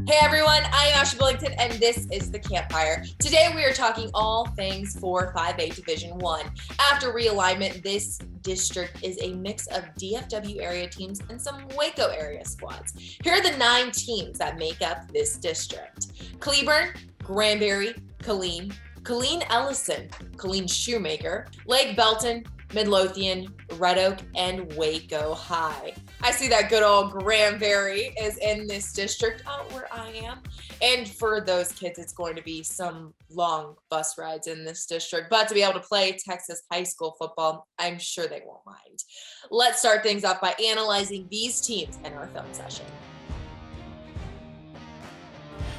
Hey everyone, I am Ashley Billington and this is the Campfire. Today we are talking all things for 5A Division 1. After realignment, this district is a mix of DFW area teams and some Waco area squads. Here are the 9 teams that make up this district: Cleburne, Granbury, Killeen Ellison, Killeen Shoemaker, Lake Belton, Midlothian, Red Oak, and Waco High. I see that good old Granbury is in this district, out where I am. And for those kids, it's going to be some long bus rides in this district. But to be able to play Texas high school football, I'm sure they won't mind. Let's start things off by analyzing these teams in our film session.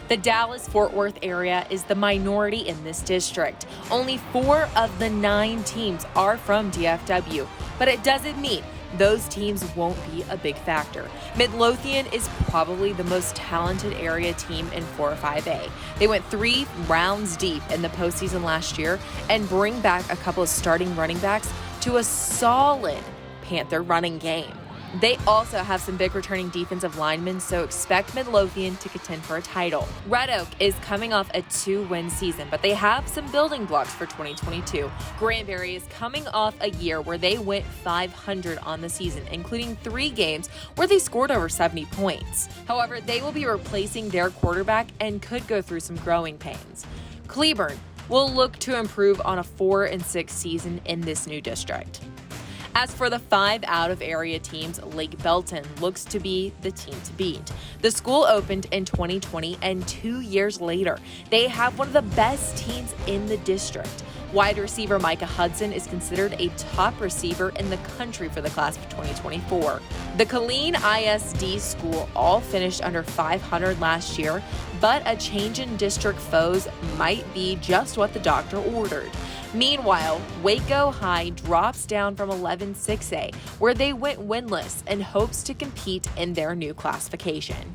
The Dallas-Fort Worth area is the minority in this district. Only 4 of the 9 teams are from DFW, but it doesn't mean those teams won't be a big factor. Midlothian is probably the most talented area team in 4 or 5A. They went 3 rounds deep in the postseason last year and bring back a couple of starting running backs to a solid Panther running game. They also have some big returning defensive linemen, so expect Midlothian to contend for a title. Red Oak is coming off a 2-win season, but they have some building blocks for 2022. Granbury is coming off a year where they went 500 on the season, including 3 games where they scored over 70 points. However, they will be replacing their quarterback and could go through some growing pains. Cleburne will look to improve on a 4-6 season in this new district. As for the 5 out-of-area teams, Lake Belton looks to be the team to beat. The school opened in 2020, and 2 years later, they have one of the best teams in the district. Wide receiver Micah Hudson is considered a top receiver in the country for the class of 2024. The Killeen ISD school all finished under 500 last year, but a change in district foes might be just what the doctor ordered. Meanwhile, Waco High drops down from 11-6A, where they went winless and hopes to compete in their new classification.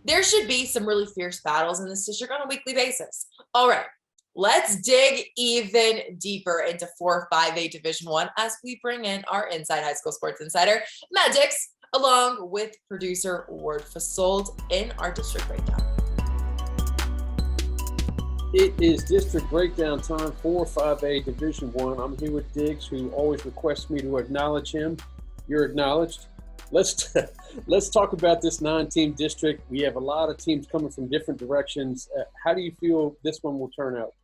There should be some really fierce battles in this district on a weekly basis. All right, let's dig even deeper into 4-5A Division 1 as we bring in our Inside High School Sports Insider, Matt Dix, along with producer Ward Fasold in our district breakdown. It is district breakdown time for 5A Division 1. I'm here with Diggs, who always requests me to acknowledge him. You're acknowledged. Let's talk about this 9-team district. We have a lot of teams coming from different directions. How do you feel this one will turn out?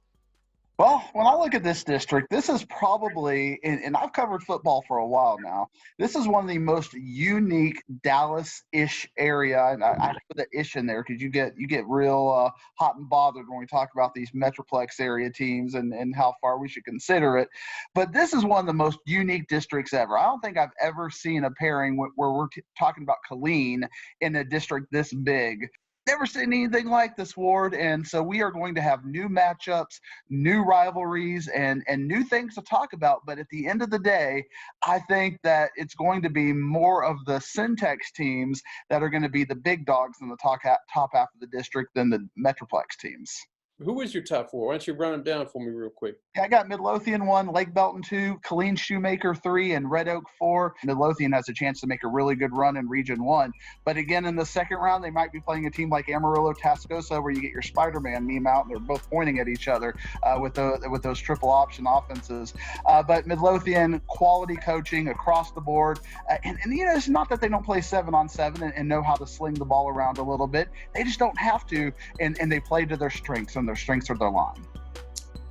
Well, when I look at this district, this is probably, and I've covered football for a while now, this is one of the most unique Dallas-ish area, and I put the ish in there because you get real hot and bothered when we talk about these Metroplex area teams and how far we should consider it. But this is one of the most unique districts ever. I don't think I've ever seen a pairing where we're talking about Killeen in a district this big. Never seen anything like this, Ward, and so we are going to have new matchups, new rivalries, and new things to talk about. But at the end of the day, I think that it's going to be more of the Syntex teams that are going to be the big dogs in the top half of the district than the Metroplex teams. Who is your top 4? Why don't you run them down for me real quick? Yeah, I got Midlothian 1, Lake Belton 2, Killeen Shoemaker 3, and Red Oak 4. Midlothian has a chance to make a really good run in Region 1. But again, in the second round, they might be playing a team like Amarillo Tascosa, where you get your Spider-Man meme out, and they're both pointing at each other with those triple option offenses. But Midlothian, quality coaching across the board. And you know, it's not that they don't play 7-on-7 and know how to sling the ball around a little bit. They just don't have to, and they play to their strengths, and their strengths are their line.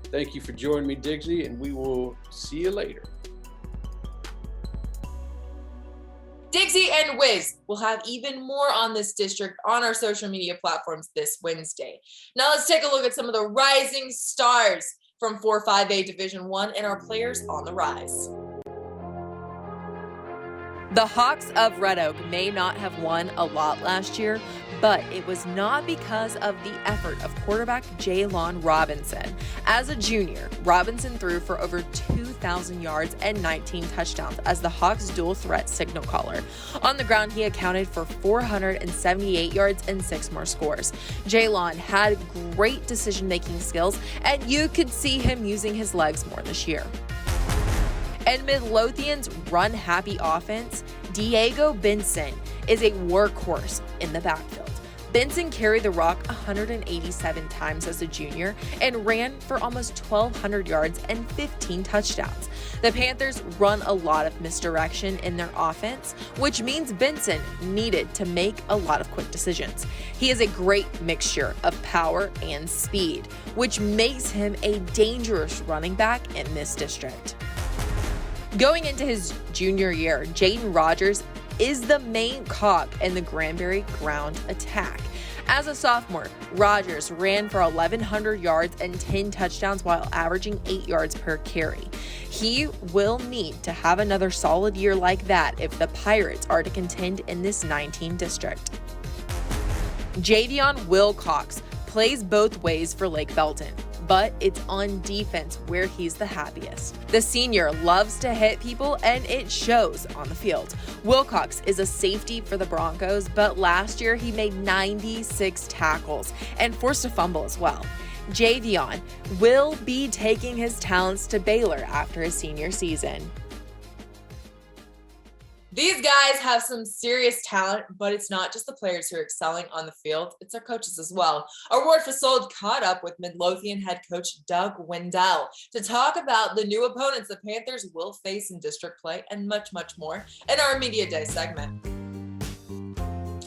Thank you for joining me, Diggsy, and we will see you later. Dixie and Wiz will have even more on this district on our social media platforms this Wednesday. Now let's take a look at some of the rising stars from 4-5A Division 1 and our players on the rise. The Hawks of Red Oak may not have won a lot last year, but it was not because of the effort of quarterback Jalon Robinson. As a junior, Robinson threw for over 2,000 yards and 19 touchdowns as the Hawks' dual threat signal caller. On the ground, he accounted for 478 yards and 6 more scores. Jalon had great decision-making skills, and you could see him using his legs more this year. And Midlothian's run-happy offense, Diego Benson, is a workhorse in the backfield. Benson carried the rock 187 times as a junior and ran for almost 1,200 yards and 15 touchdowns. The Panthers run a lot of misdirection in their offense, which means Benson needed to make a lot of quick decisions. He is a great mixture of power and speed, which makes him a dangerous running back in this district. Going into his junior year, Jaden Rogers is the main cog in the Granbury ground attack. As a sophomore, Rogers ran for 1,100 yards and 10 touchdowns while averaging 8 yards per carry. He will need to have another solid year like that if the Pirates are to contend in this 9-team district. Javion Wilcox plays both ways for Lake Belton, but it's on defense where he's the happiest. The senior loves to hit people, and it shows on the field. Wilcox is a safety for the Broncos, but last year he made 96 tackles and forced a fumble as well. Javion will be taking his talents to Baylor after his senior season. These guys have some serious talent, but it's not just the players who are excelling on the field, it's their coaches as well. Our Ward Fasold caught up with Midlothian head coach Doug Wendell to talk about the new opponents the Panthers will face in district play and much, much more in our Media Day segment.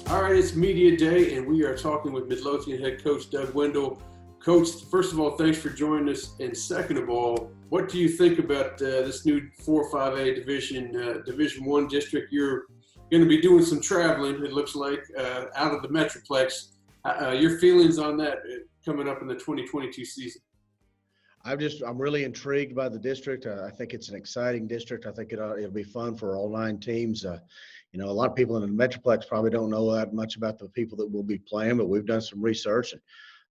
All right, it's Media Day, and we are talking with Midlothian head coach Doug Wendell. Coach, first of all, thanks for joining us, and second of all, what do you think about this new 4-5A Division One district? You're going to be doing some traveling, it looks like, out of the Metroplex. Your feelings on that coming up in the 2022 season? I'm really intrigued by the district. I think it's an exciting district. I think it'll be fun for all 9 teams. A lot of people in the Metroplex probably don't know that much about the people that will be playing, but we've done some research. And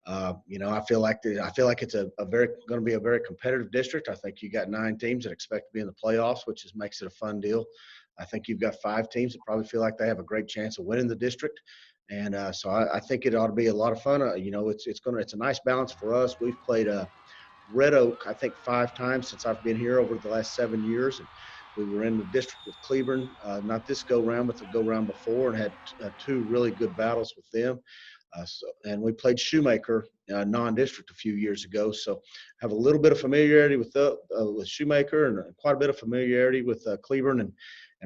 I feel like it's going to be a very competitive district. I think you got 9 teams that expect to be in the playoffs, which makes it a fun deal. I think you've got 5 teams that probably feel like they have a great chance of winning the district, and so I think it ought to be a lot of fun. It's a nice balance for us. We've played Red Oak, I think 5 times since I've been here over the last 7 years, and we were in the district with Cleburne, not this go round, but the go round before, and had 2 really good battles with them. And we played Shoemaker non-district a few years ago, so have a little bit of familiarity with Shoemaker and quite a bit of familiarity with Cleburne and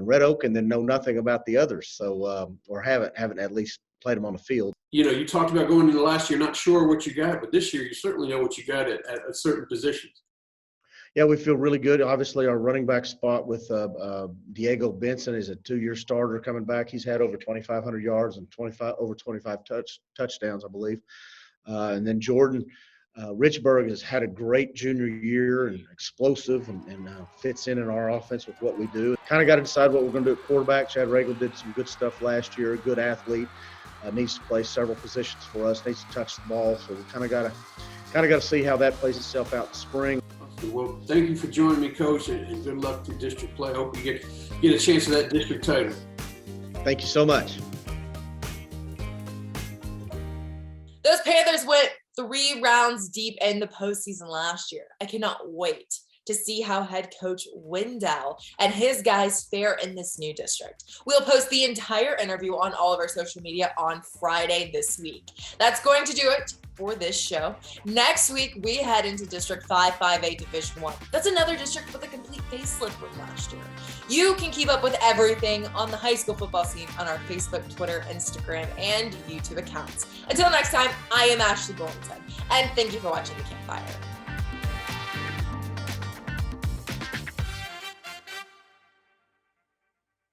Red Oak, and then know nothing about the others. So or haven't at least played them on the field. You talked about going into last year, not sure what you got, but this year you certainly know what you got at certain positions. Yeah, we feel really good. Obviously, our running back spot with Diego Benson is a 2-year starter coming back. He's had over 2,500 yards and over 25 touchdowns, I believe. And then Jordan Richburg has had a great junior year and explosive and fits in our offense with what we do. Kind of got to decide what we're going to do at quarterback. Chad Regal did some good stuff last year, a good athlete. Needs to play several positions for us, needs to touch the ball. So we kind of got to see how that plays itself out in spring. Well, thank you for joining me, Coach, and good luck to district play. I hope you get a chance of that district title. Thank you so much. Those Panthers went 3 rounds deep in the postseason last year. I cannot wait to see how head coach Wendell and his guys fare in this new district. We'll post the entire interview on all of our social media on Friday this week. That's going to do it for this show. Next week, we head into District 5-5A Division 1. That's another district with a complete facelift from last year. You can keep up with everything on the high school football scene on our Facebook, Twitter, Instagram, and YouTube accounts. Until next time, I am Ashley Goldington, and thank you for watching the Campfire.